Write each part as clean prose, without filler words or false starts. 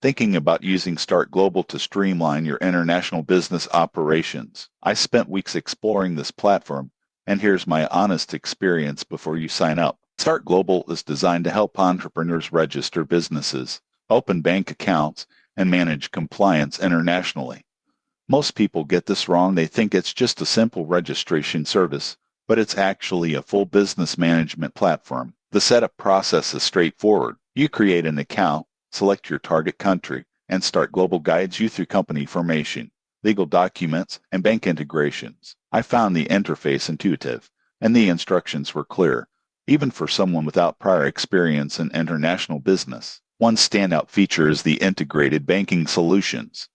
Thinking about using StartGlobal to streamline your international business operations. I spent weeks exploring this platform, and here's my honest experience before you sign up. StartGlobal is designed to help entrepreneurs register businesses, open bank accounts, and manage compliance internationally. Most people get this wrong. They think it's just a simple registration service, but it's actually a full business management platform. The setup process is straightforward. You create an account, select your target country, and StartGlobal guides you through company formation, legal documents, and bank integrations. I found the interface intuitive, and the instructions were clear, even for someone without prior experience in international business. One standout feature is the integrated banking solutions.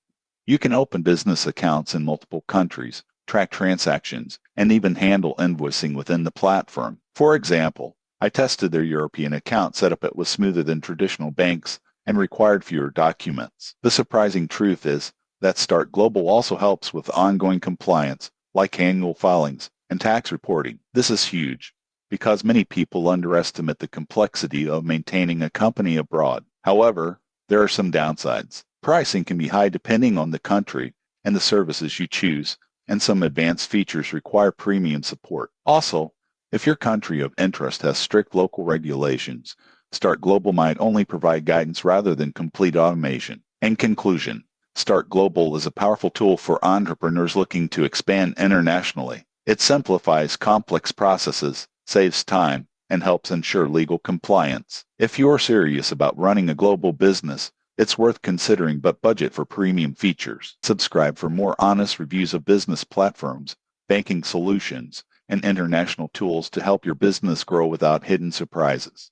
You can open business accounts in multiple countries, track transactions, and even handle invoicing within the platform. For example, I tested their European account setup. It was smoother than traditional banks and required fewer documents. The surprising truth is that StartGlobal also helps with ongoing compliance, like annual filings and tax reporting. This is huge, because many people underestimate the complexity of maintaining a company abroad. However, there are some downsides. Pricing can be high depending on the country and the services you choose, and some advanced features require premium support. Also, if your country of interest has strict local regulations, StartGlobal might only provide guidance rather than complete automation. In conclusion, StartGlobal is a powerful tool for entrepreneurs looking to expand internationally. It simplifies complex processes, saves time, and helps ensure legal compliance. If you're serious about running a global business, it's worth considering, but budget for premium features. Subscribe for more honest reviews of business platforms, banking solutions, and international tools to help your business grow without hidden surprises.